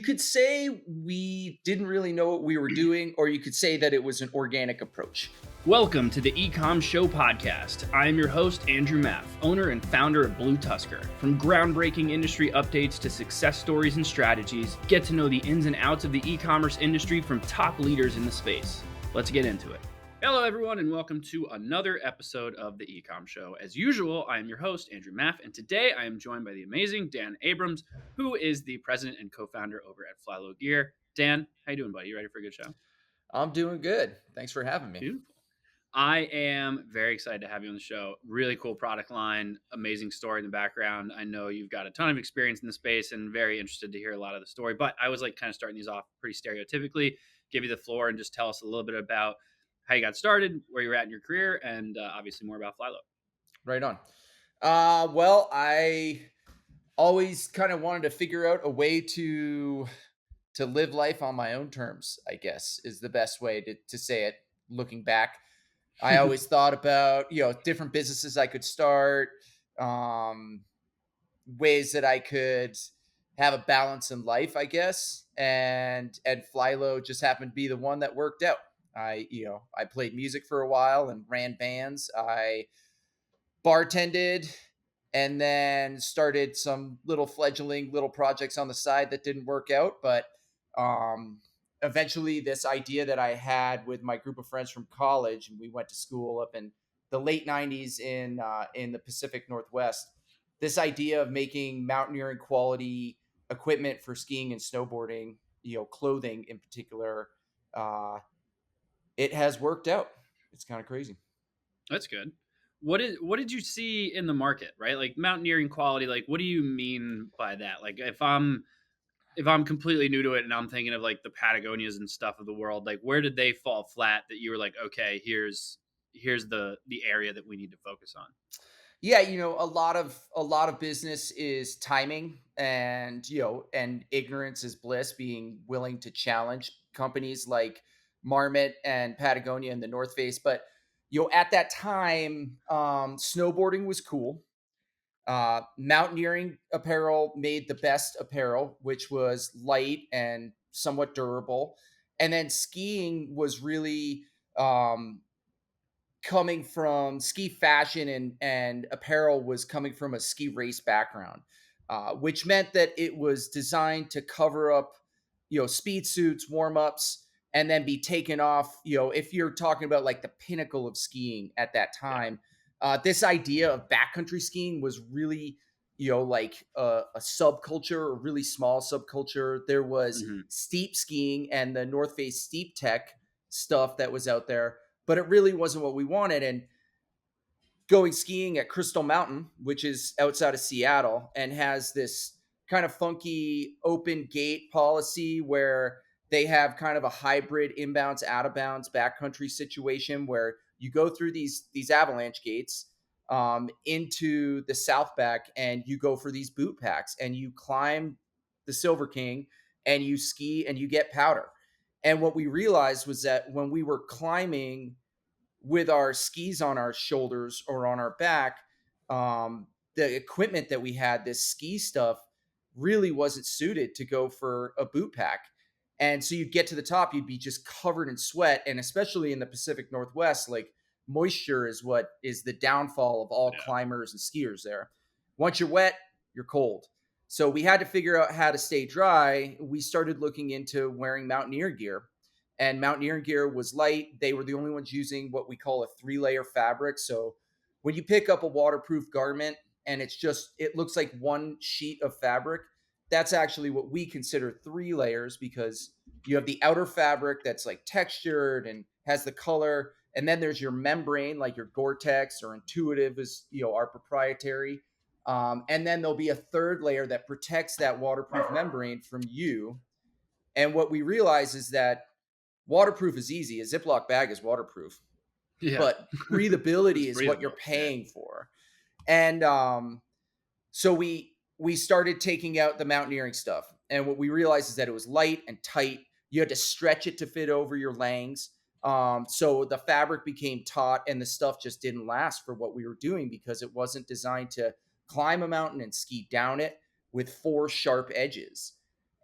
you could say we didn't really know what we were doing, or you could say that it was an organic approach. Welcome to the E-Comm Show podcast. I am your host, Andrew Maff, owner and founder of BlueTuskr. From groundbreaking industry updates to success stories and strategies, get to know the ins and outs of the e-commerce industry from top leaders in the space. Let's get into it. Hello, everyone, and welcome to another episode of the E-Comm Show. As usual, I am your host, Andrew Maff, and today I am joined by the amazing Dan Abrams, who is the president and co-founder over at Flylow Gear. Dan, how you doing, buddy? You ready for a good show? I'm doing good. Thanks for having me. Beautiful. I am very excited to have you on the show. Really cool product line, amazing story in the background. I know you've got a ton of experience in the space and very interested to hear a lot of the story, but I was like kind of starting these off pretty stereotypically. Give you the floor and just tell us a little bit about how you got started, where you're at in your career, and obviously more about Flylow. Right on. Well, I always kind of wanted to figure out a way to live life on my own terms, I guess, is the best way to say it. Looking back, I always thought about, different businesses I could start, ways that I could have a balance in life, I guess. And Flylow just happened to be the one that worked out. I played music for a while and ran bands. I bartended and then started some fledgling little projects on the side that didn't work out. But eventually this idea that I had with my group of friends from college, and we went to school up in the late 90s in the Pacific Northwest, this idea of making mountaineering quality equipment for skiing and snowboarding, clothing in particular, it has worked out. It's kind of crazy. That's good. What did you see in the market, right? Like mountaineering quality, like what do you mean by that? Like if I'm completely new to it and I'm thinking of like the Patagonias and stuff of the world, like where did they fall flat that you were like, okay, here's the area that we need to focus on? Yeah, a lot of business is timing, and and ignorance is bliss, being willing to challenge companies like Marmot and Patagonia and the North Face. But at that time, snowboarding was cool. Mountaineering apparel made the best apparel, which was light and somewhat durable. And then skiing was really coming from ski fashion, and apparel was coming from a ski race background, which meant that it was designed to cover up, speed suits, warm-ups, and then be taken off. If you're talking about like the pinnacle of skiing at that time, this idea of backcountry skiing was really, like a subculture, a really small subculture. There was steep skiing and the North Face steep tech stuff that was out there, but it really wasn't what we wanted. And going skiing at Crystal Mountain, which is outside of Seattle and has this kind of funky open gate policy where they have kind of a hybrid inbounds, out of bounds backcountry situation where you go through these avalanche gates into the Southback, and you go for these boot packs and you climb the Silver King and you ski and you get powder. And what we realized was that when we were climbing with our skis on our shoulders or on our back, the equipment that we had, this ski stuff, really wasn't suited to go for a boot pack. And so you'd get to the top, you'd be just covered in sweat. And especially in the Pacific Northwest, like moisture is what is the downfall of all climbers and skiers there. Once you're wet, you're cold. So we had to figure out how to stay dry. We started looking into wearing mountaineer gear. And mountaineering gear was light. They were the only ones using what we call a 3-layer fabric. So when you pick up a waterproof garment and it looks like one sheet of fabric, that's actually what we consider 3 layers, because you have the outer fabric that's like textured and has the color. And then there's your membrane, like your Gore-Tex or Intuitive is, our proprietary. And then there'll be a 3rd layer that protects that waterproof membrane from you. And what we realize is that waterproof is easy. A Ziploc bag is waterproof, but breathability is what you're paying for. And so we started taking out the mountaineering stuff. And what we realized is that it was light and tight. You had to stretch it to fit over your legs. So the fabric became taut, and the stuff just didn't last for what we were doing, because it wasn't designed to climb a mountain and ski down it with 4 sharp edges.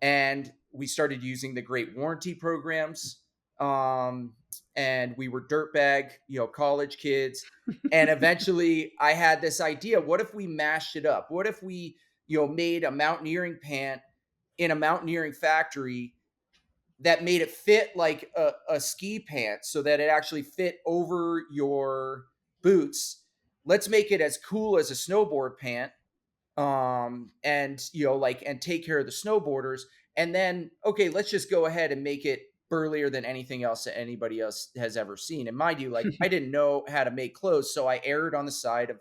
And we started using the great warranty programs. And we were dirtbag, college kids. And eventually I had this idea, what if we mashed it up? What if we, made a mountaineering pant in a mountaineering factory that made it fit like a ski pant so that it actually fit over your boots. Let's make it as cool as a snowboard pant, and and take care of the snowboarders. And then, okay, let's just go ahead and make it burlier than anything else that anybody else has ever seen. And mind you, like, I didn't know how to make clothes, so I erred on the side of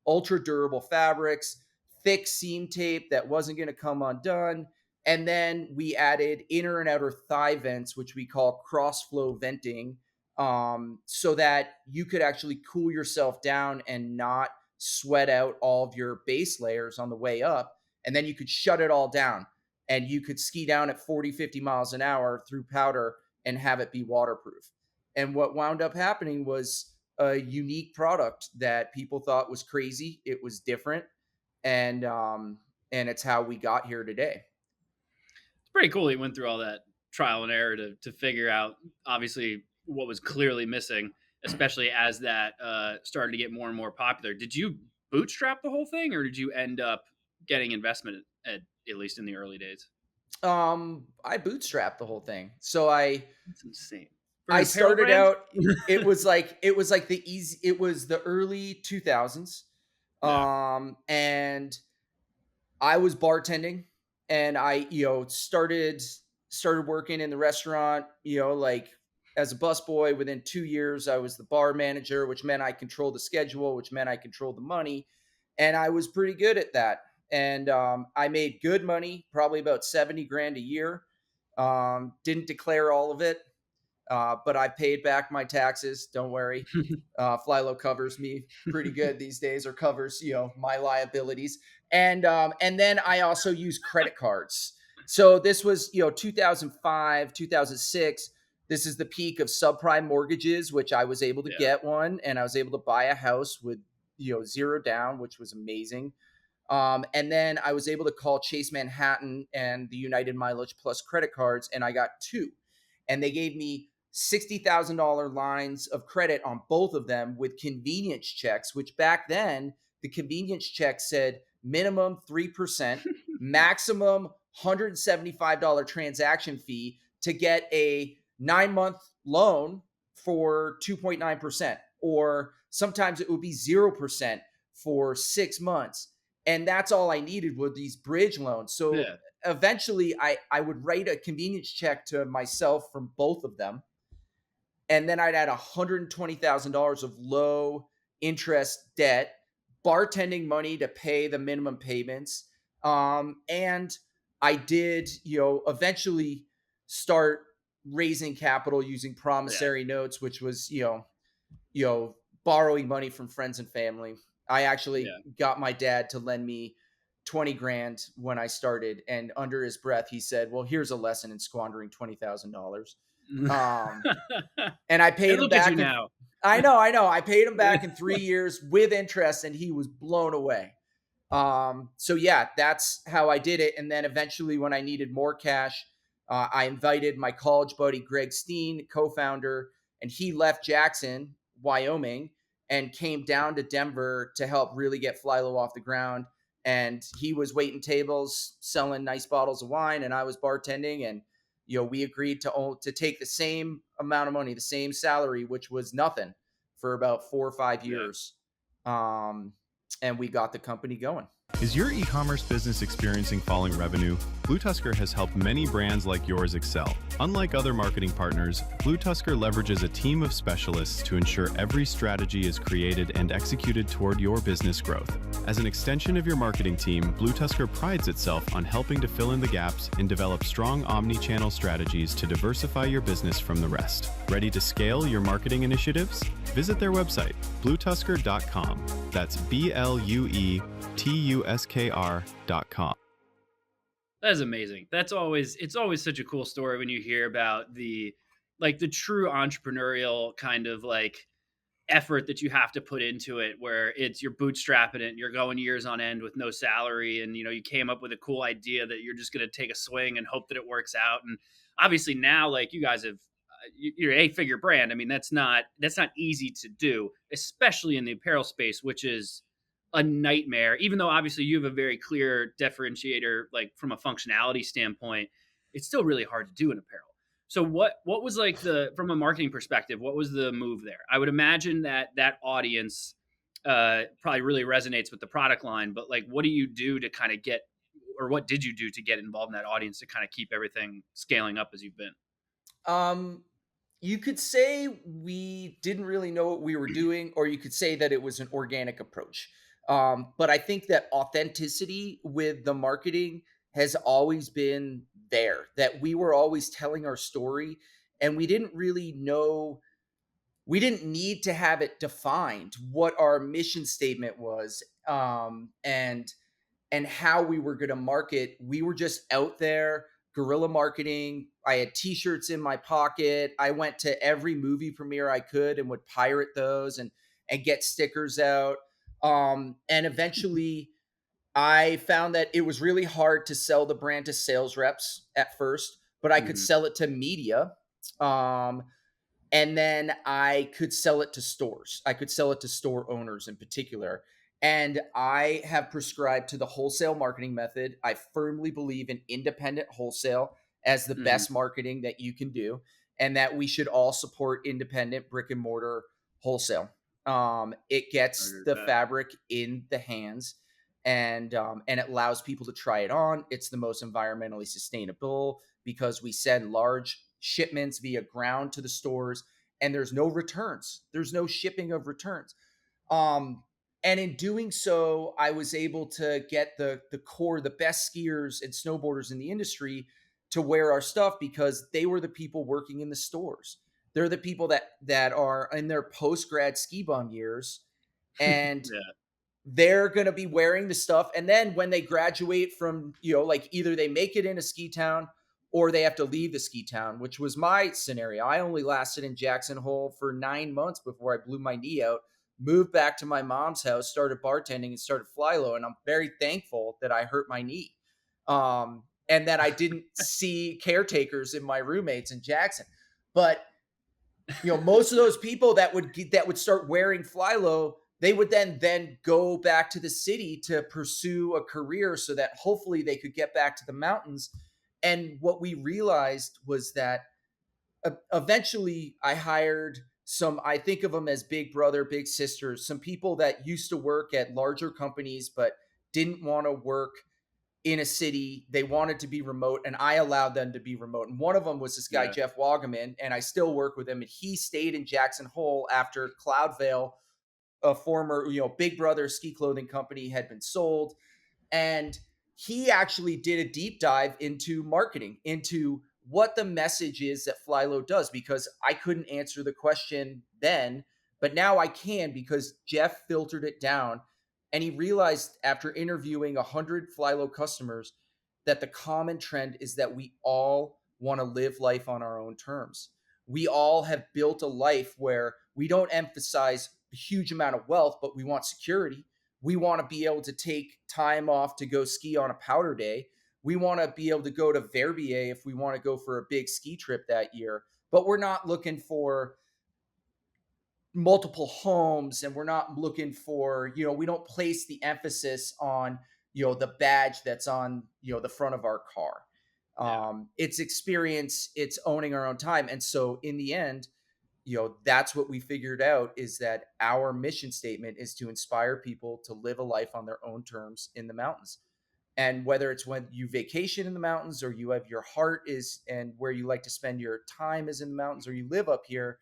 ultra durable fabrics, thick seam tape that wasn't going to come undone. And then we added inner and outer thigh vents, which we call cross flow venting, so that you could actually cool yourself down and not sweat out all of your base layers on the way up. And then you could shut it all down and you could ski down at 40, 50 miles an hour through powder and have it be waterproof. And what wound up happening was a unique product that people thought was crazy. It was different, and it's how we got here today. It's pretty cool. He went through all that trial and error to figure out, obviously, what was clearly missing, especially as that started to get more and more popular. Did you bootstrap the whole thing, or did you end up getting investment at least in the early days? I bootstrapped the whole thing. So That's insane. I started out, it was like it was the early 2000s. Yeah. And I was bartending, and I, started working in the restaurant, like as a busboy. Within 2 years, I was the bar manager, which meant I controlled the schedule, which meant I controlled the money. And I was pretty good at that. And I made good money, probably about 70 grand a year. Didn't declare all of it, but I paid back my taxes. Don't worry. Flylow covers me pretty good these days, or covers, my liabilities. And then I also use credit cards. So this was, 2005, 2006. This is the peak of subprime mortgages, which I was able to Yeah. get one, and I was able to buy a house with, zero down, which was amazing. And then I was able to call Chase Manhattan and the United Mileage Plus credit cards, and I got two. And they gave me $60,000 lines of credit on both of them with convenience checks, which back then, the convenience check said minimum 3%, maximum $175 transaction fee to get a 9-month loan for 2.9%. Or sometimes it would be 0% for 6 months. And that's all I needed were these bridge loans. So Yeah. eventually I would write a convenience check to myself from both of them. And then I'd add $120,000 of low interest debt, bartending money to pay the minimum payments. And I did, eventually start raising capital using promissory notes, which was, borrowing money from friends and family. I actually got my dad to lend me 20 grand when I started. And under his breath, he said, well, here's a lesson in squandering $20,000. And I paid him Look back. At you now. I know. I paid him back in 3 years with interest, and he was blown away. So yeah, that's how I did it. And then eventually, when I needed more cash, I invited my college buddy, Greg Steen, co-founder, and he left Jackson, Wyoming, and came down to Denver to help really get Flylow off the ground. And he was waiting tables, selling nice bottles of wine, and I was bartending. And we agreed to take the same amount of money, the same salary, which was nothing, for about 4 or 5 years. And we got the company going. Is your e-commerce business experiencing falling revenue? BlueTuskr has helped many brands like yours excel. Unlike other marketing partners, BlueTuskr leverages a team of specialists to ensure every strategy is created and executed toward your business growth. As an extension of your marketing team, BlueTuskr prides itself on helping to fill in the gaps and develop strong omni-channel strategies to diversify your business from the rest. Ready to scale your marketing initiatives? Visit their website, BlueTuskr.com. That's BlueTuskr.com. That is amazing. It's always such a cool story when you hear about the true entrepreneurial kind of effort that you have to put into it, where it's you're bootstrapping it and you're going years on end with no salary, and you came up with a cool idea that you're just going to take a swing and hope that it works out. And obviously now, like, you guys have you're an 8-figure brand. I mean, that's not easy to do, especially in the apparel space, which is a nightmare. Even though obviously you have a very clear differentiator, like from a functionality standpoint, it's still really hard to do in apparel. So what was, like, the from a marketing perspective, what was the move there? I would imagine that audience probably really resonates with the product line, but, like, what do you do to kind of get, or what did you do to get involved in that audience to kind of keep everything scaling up as you've been? Um, you could say we didn't really know what we were doing, or you could say that it was an organic approach. But I think that authenticity with the marketing has always been there, that we were always telling our story, and we didn't really know, we didn't need to have it defined what our mission statement was. And how we were going to market. We were just out there, guerrilla marketing. I had t-shirts in my pocket. I went to every movie premiere I could and would pirate those and get stickers out. And eventually I found that it was really hard to sell the brand to sales reps at first, but I could Mhm. sell it to media. Um, and then I could sell it to stores. I could sell it to store owners in particular. And I have prescribed to the wholesale marketing method. I firmly believe in independent wholesale as the Mhm. best marketing that you can do, and that we should all support independent brick and mortar wholesale. It I gets agree with the that. fabric in the hands, and it allows people to try it on. It's the most environmentally sustainable because we send large shipments via ground to the stores, and there's no returns. There's no shipping of returns. Um, and in doing so, I was able to get the core, the best skiers and snowboarders in the industry to wear our stuff because they were the people working in the stores. They're the people that are in their post grad ski bum years, and Yeah. they're going to be wearing the stuff. And then when they graduate from, like, either they make it in a ski town or they have to leave the ski town, which was my scenario. I only lasted in Jackson Hole for 9 months before I blew my knee out, moved back to my mom's house, started bartending, and started Flylow. And I'm very thankful that I hurt my knee. And that I didn't see caretakers in my roommates in Jackson. But most of those people that would start wearing Flylow, they would then go back to the city to pursue a career so that hopefully they could get back to the mountains. And what we realized was that eventually I hired some, I think of them as big brother, big sisters, some people that used to work at larger companies but didn't want to work in a city. They wanted to be remote, and I allowed them to be remote. And one of them was this guy, Yeah. Jeff Wagaman, and I still work with him. And he stayed in Jackson Hole after Cloudvale, a former, Big Brother ski clothing company, had been sold. And he actually did a deep dive into marketing, into what the message is that Flylow does, because I couldn't answer the question then, but now I can because Jeff filtered it down. And he realized after interviewing 100 Flylow customers that the common trend is that we all want to live life on our own terms. We all have built a life where we don't emphasize a huge amount of wealth, but we want security. We want to be able to take time off to go ski on a powder day. We want to be able to go to Verbier if we want to go for a big ski trip that year. But we're not looking for multiple homes, and we're not looking for, we don't place the emphasis on, the badge that's on, the front of our car. Yeah. It's experience, it's owning our own time. And so in the end, that's what we figured out, is that our mission statement is to inspire people to live a life on their own terms in the mountains. And whether it's when you vacation in the mountains, or you have your heart is, and where you like to spend your time is in the mountains, or you live up here,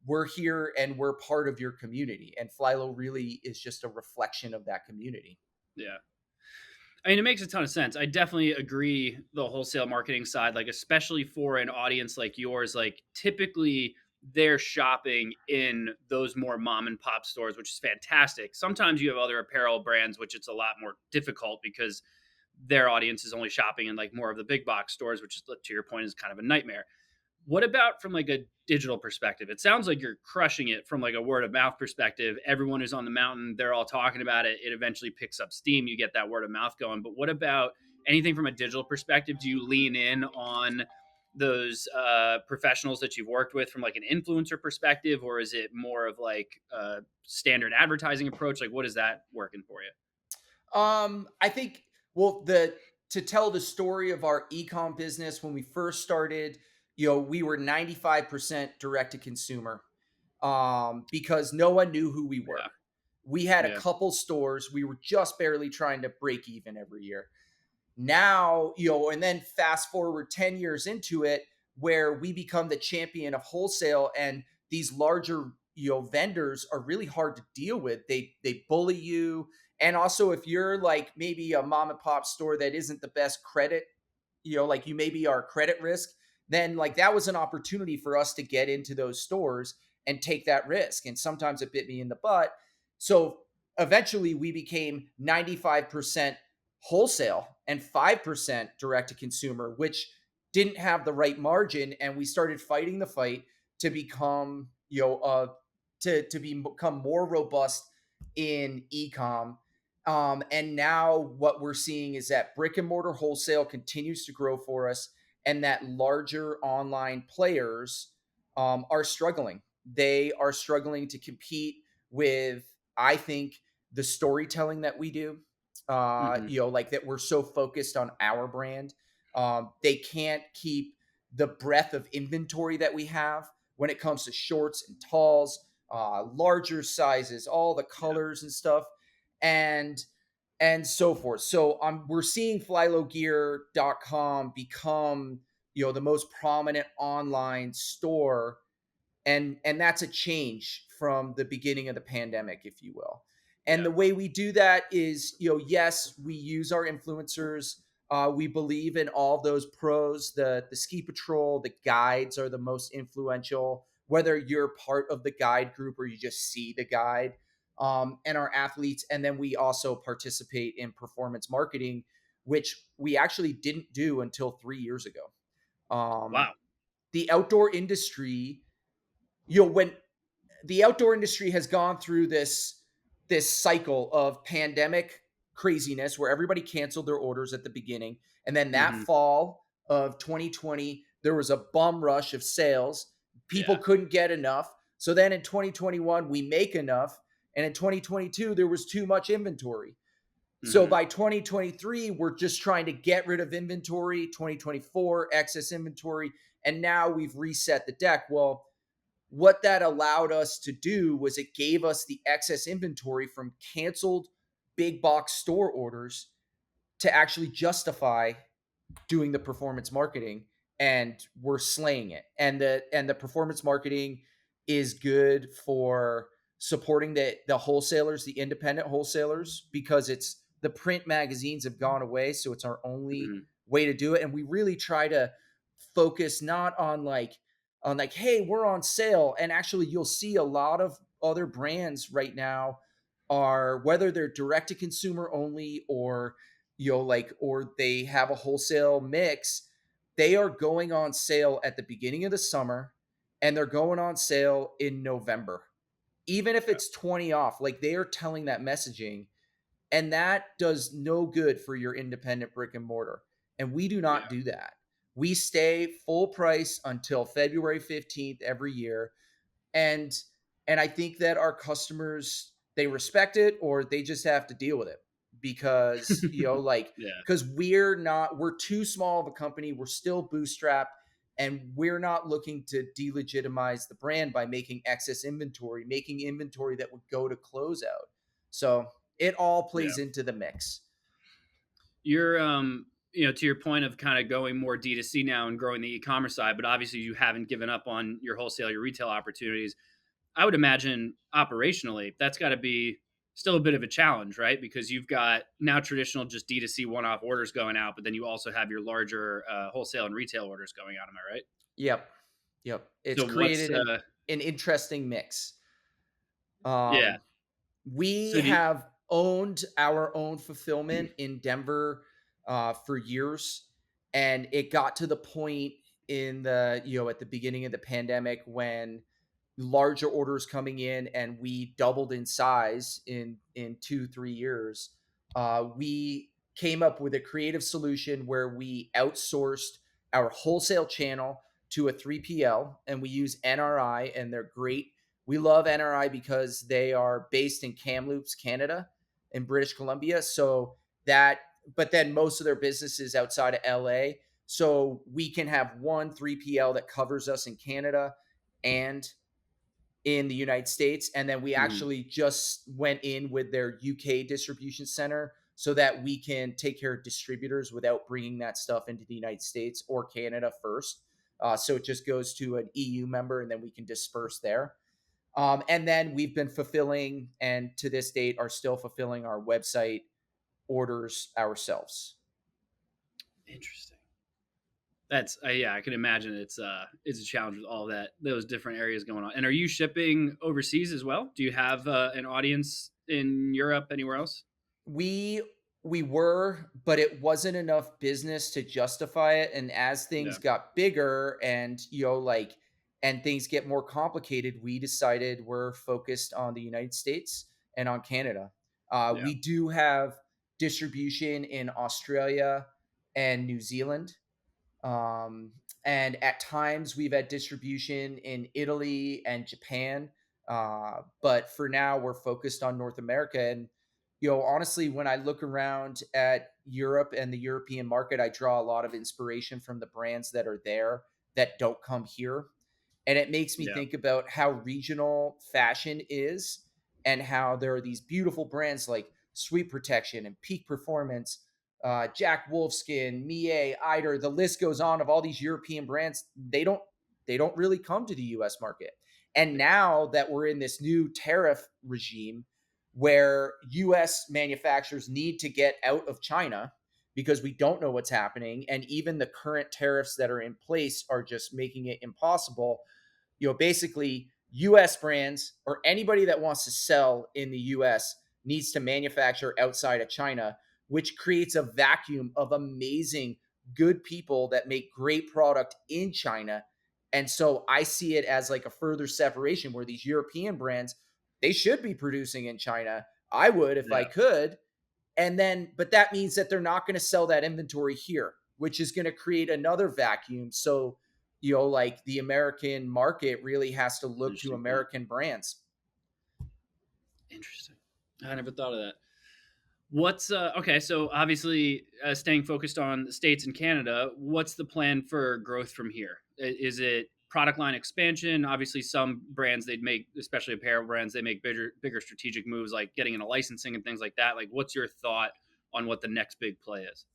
we're here and we're part of your community. And Flylow really is just a reflection of that community. Yeah. I mean, it makes a ton of sense. I definitely agree the wholesale marketing side, like, especially for an audience like yours, like, typically they're shopping in those more mom and pop stores, which is fantastic. Sometimes you have other apparel brands, which it's a lot more difficult because their audience is only shopping in, like, more of the big box stores, which is, to your point, is kind of a nightmare. What about from like a digital perspective? It sounds like you're crushing it from like a word of mouth perspective. Everyone is on the mountain, they're all talking about it. It eventually picks up steam. You get that word of mouth going. But what about anything from a digital perspective? Do you lean in on those professionals that you've worked with from like an influencer perspective, or is it more of like a standard advertising approach? Like, what is that working for you? I think well the to tell the story of our ecom business when we first started, we were 95% direct to consumer. Because no one knew who we were. Yeah, We had a yeah, couple stores. We were just barely trying to break even every year. Now, and then fast forward 10 years into it, where we become the champion of wholesale, and these larger, vendors are really hard to deal with. They bully you. And also, if you're like maybe a mom and pop store that isn't the best credit, like you maybe are credit risk, then like that was an opportunity for us to get into those stores and take that risk. And sometimes it bit me in the butt. So eventually we became 95% wholesale and 5% direct to consumer, which didn't have the right margin. And we started fighting the fight to become, become more robust in ecom. And now what we're seeing is that brick and mortar wholesale continues to grow for us, and that larger online players are struggling. They are struggling to compete with, I think, the storytelling that we do. hmm, Like that we're so focused on our brand. They can't keep the breadth of inventory that we have when it comes to shorts and talls, larger sizes, all the yeah, colors and stuff, and so forth. So we're seeing flylowgear.com become, the most prominent online store, and that's a change from the beginning of the pandemic, if you will. And yeah, the way we do that is, yes, we use our influencers. We believe in all those pros. The ski patrol, the guides are the most influential, whether you're part of the guide group or you just see the guide, and our athletes. And then we also participate in performance marketing, which we actually didn't do until 3 years ago. um, wow, the outdoor industry, when the outdoor industry has gone through this cycle of pandemic craziness where everybody canceled their orders at the beginning, and then that hmm, fall of 2020 there was a bum rush of sales. People yeah, couldn't get enough, so then in 2021 we make enough, and in 2022 there was too much inventory. So hmm, by 2023 we're just trying to get rid of inventory. 2024 excess inventory, and now we've reset the deck. Well, what that allowed us to do was it gave us the excess inventory from canceled big box store orders to actually justify doing the performance marketing, and we're slaying it. And the performance marketing is good for supporting the wholesalers, the independent wholesalers, because it's the print magazines have gone away, so it's our only hmm, way to do it. And we really try to focus not on like hey, we're on sale. And actually you'll see a lot of other brands right now are, whether they're direct to consumer only or or they have a wholesale mix, they are going on sale at the beginning of the summer, and they're going on sale in November. Even if yeah, it's 20 off, like they are telling that messaging, and that does no good for your independent brick and mortar. And we do not yeah, do that. We stay full price until February 15th every year. And I think that our customers, they respect it, or they just have to deal with it, because yeah, because we're too small of a company. We're still bootstrapped, and we're not looking to delegitimize the brand by making excess inventory, making inventory that would go to closeout. So it all yeah. plays into the mix. You're to your point of kind of going more D2C now and growing the e-commerce side, but obviously you haven't given up on your wholesale, your retail opportunities. I would imagine operationally that's got to be still a bit of a challenge, right? Because you've got now traditional just D2C one-off orders going out, but then you also have your larger wholesale and retail orders going out. Am I right? Yep. Yep. It's So what's created an interesting mix. yeah. Um, we So do you, have owned our own fulfillment in Denver for years, and it got to the point in the, at the beginning of the pandemic when larger orders coming in and we doubled in size in 2-3 years. We came up with a creative solution where we outsourced our wholesale channel to a 3PL, and we use NRI, and they're great. We love NRI because they are based in Kamloops, Canada, in British Columbia. So that, but then most of their business is outside of LA. So we can have one 3PL that covers us in Canada and in the United States. And then we Mhm. actually just went in with their UK distribution center so that we can take care of distributors without bringing that stuff into the United States or Canada first. So it just goes to an EU member and then we can disperse there. And then we've been fulfilling, and to this date are still fulfilling, our website orders ourselves. Interesting. That's yeah, I can imagine it's a challenge with all that those different areas going on. And are you shipping overseas as well? Do you have an audience in Europe, anywhere else? We we were, but it wasn't enough business to justify it. And as things Yeah, got bigger and and things get more complicated, we decided we're focused on the United States and on Canada. yeah, We do have distribution in Australia and New Zealand. Um, and at times we've had distribution in Italy and Japan. But for now, we're focused on North America. And, honestly, when I look around at Europe and the European market, I draw a lot of inspiration from the brands that are there that don't come here. And it makes me yeah. think about how regional fashion is and how there are these beautiful brands like Sweet Protection and Peak Performance, Jack Wolfskin, Mie, Eider, the list goes on of all these European brands. They don't really come to the US market. And now that we're in this new tariff regime where US manufacturers need to get out of China because we don't know what's happening, and even the current tariffs that are in place are just making it impossible. Basically US brands or anybody that wants to sell in the US needs to manufacture outside of China, which creates a vacuum of amazing, good people that make great product in China. And so I see it as like a further separation where these European brands, they should be producing in China. I would if I Yeah, could. And then, but that means that they're not going to sell that inventory here, which is going to create another vacuum. So, like the American market really has to look to interesting point. American brands. Interesting. I never thought of that. What's okay? So obviously, staying focused on the states and Canada. What's the plan for growth from here? Is it product line expansion? Obviously, some brands they'd make, especially apparel brands, they make bigger strategic moves like getting into licensing and things like that. Like, what's your thought on what the next big play is?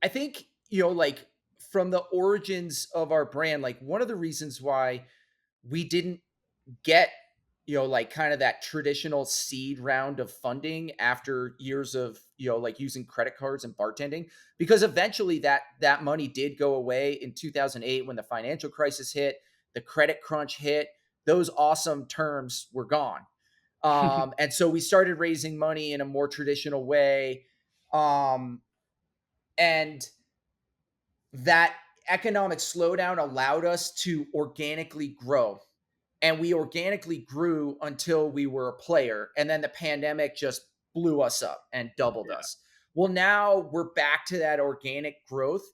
I think, like from the origins of our brand, like one of the reasons why we didn't get like kind of that traditional seed round of funding after years of like using credit cards and bartending, because eventually that money did go away in 2008 when the financial crisis hit, the credit crunch hit, those awesome terms were gone. And so we started raising money in a more traditional way. And that economic slowdown allowed us to organically grow, and we organically grew until we were a player, and then the pandemic just blew us up and doubled Yeah, us. Well, now we're back to that organic growth.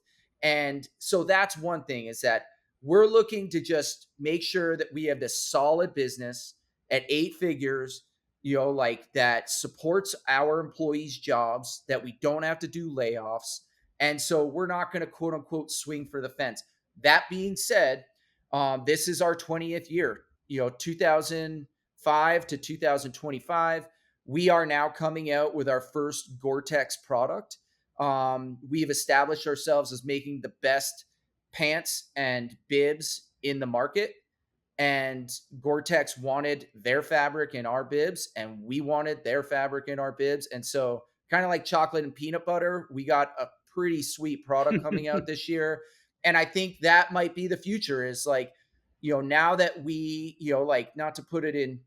And so that's one thing, is that we're looking to just make sure that we have this solid business at 8 figures, like that supports our employees' jobs, that we don't have to do layoffs. And so we're not going to quote unquote swing for the fence. That being said, this is our 20th year, 2005 to 2025. We are now coming out with our first Gore-Tex product. We've established ourselves as making the best pants and bibs in the market. And Gore-Tex wanted their fabric in our bibs, and we wanted their fabric in our bibs. And so, kind of like chocolate and peanut butter, we got a pretty sweet product coming out this year. And I think that might be the future, is like, now that we, like, not to put it in,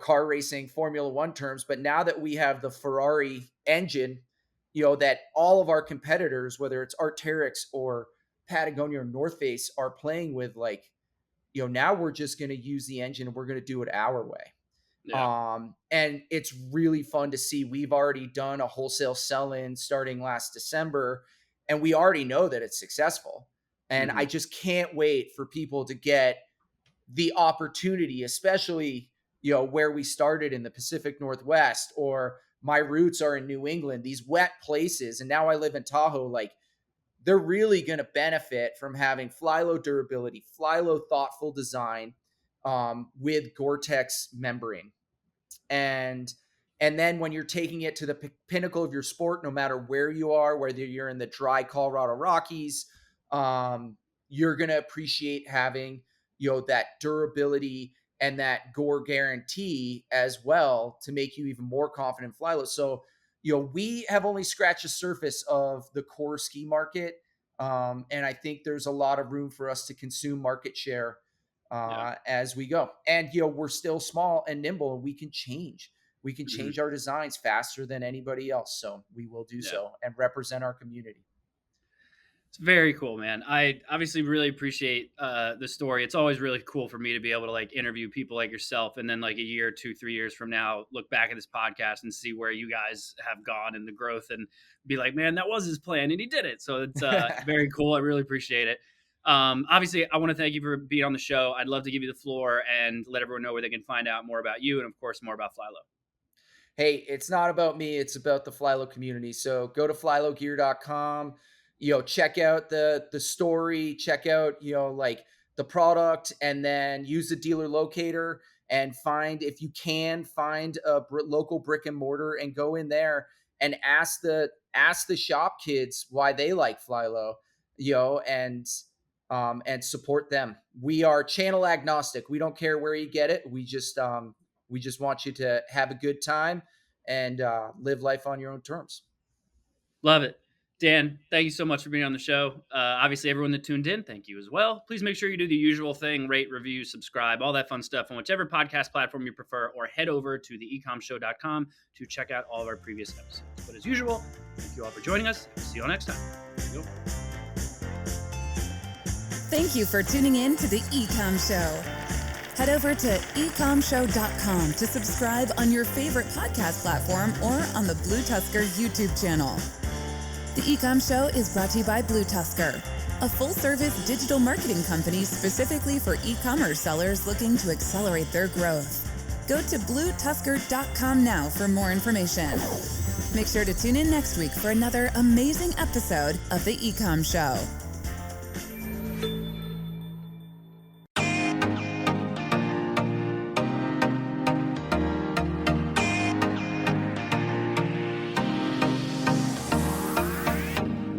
car racing Formula One terms, but now that we have the Ferrari engine, that all of our competitors, whether it's Arc'teryx or Patagonia or North Face are playing with, like, now we're just going to use the engine and we're going to do it our way. Yeah. And it's really fun to see. We've already done a wholesale sell-in starting last December, and we already know that it's successful. And Mm-hmm. I just can't wait for people to get the opportunity, especially, where we started in the Pacific Northwest, or my roots are in New England, these wet places. And now I live in Tahoe. Like, they're really going to benefit from having Flylow durability, Flylow thoughtful design, with Gore-Tex membrane. And then when you're taking it to the pinnacle of your sport, no matter where you are, whether you're in the dry Colorado Rockies, you're going to appreciate having, that durability and that Gore guarantee as well, to make you even more confident in Flylow. So, we have only scratched the surface of the core ski market. And I think there's a lot of room for us to consume market share as we go. And, we're still small and nimble, and we can change. We can change our designs faster than anybody else. So we will do so and represent our community. It's very cool, man. I obviously really appreciate the story. It's always really cool for me to be able to like interview people like yourself, and then like a year, 2, 3 years from now, look back at this podcast and see where you guys have gone in the growth, and be like, man, that was his plan and he did it. So it's very cool. I really appreciate it. Obviously, I want to thank you for being on the show. I'd love to give you the floor and let everyone know where they can find out more about you, and of course, more about Flylow. Hey, it's not about me. It's about the Flylow community. So go to flylowgear.com, check out the story, check out, like the product, and then use the dealer locator and find, if you can, find a local brick and mortar and go in there and ask the shop kids why they like Flylow, and support them. We are channel agnostic. We don't care where you get it. We just want you to have a good time and live life on your own terms. Love it. Dan, thank you so much for being on the show. Obviously, everyone that tuned in, thank you as well. Please make sure you do the usual thing: rate, review, subscribe, all that fun stuff on whichever podcast platform you prefer, or head over to the ecommshow.com to check out all of our previous episodes. But as usual, thank you all for joining us. See you all next time. There you go. Thank you for tuning in to the E-Comm Show. Head over to ecommshow.com to subscribe on your favorite podcast platform or on the BlueTuskr YouTube channel. The E-Comm Show is brought to you by BlueTuskr, a full-service digital marketing company specifically for e-commerce sellers looking to accelerate their growth. Go to BlueTuskr.com now for more information. Make sure to tune in next week for another amazing episode of the E-Comm Show.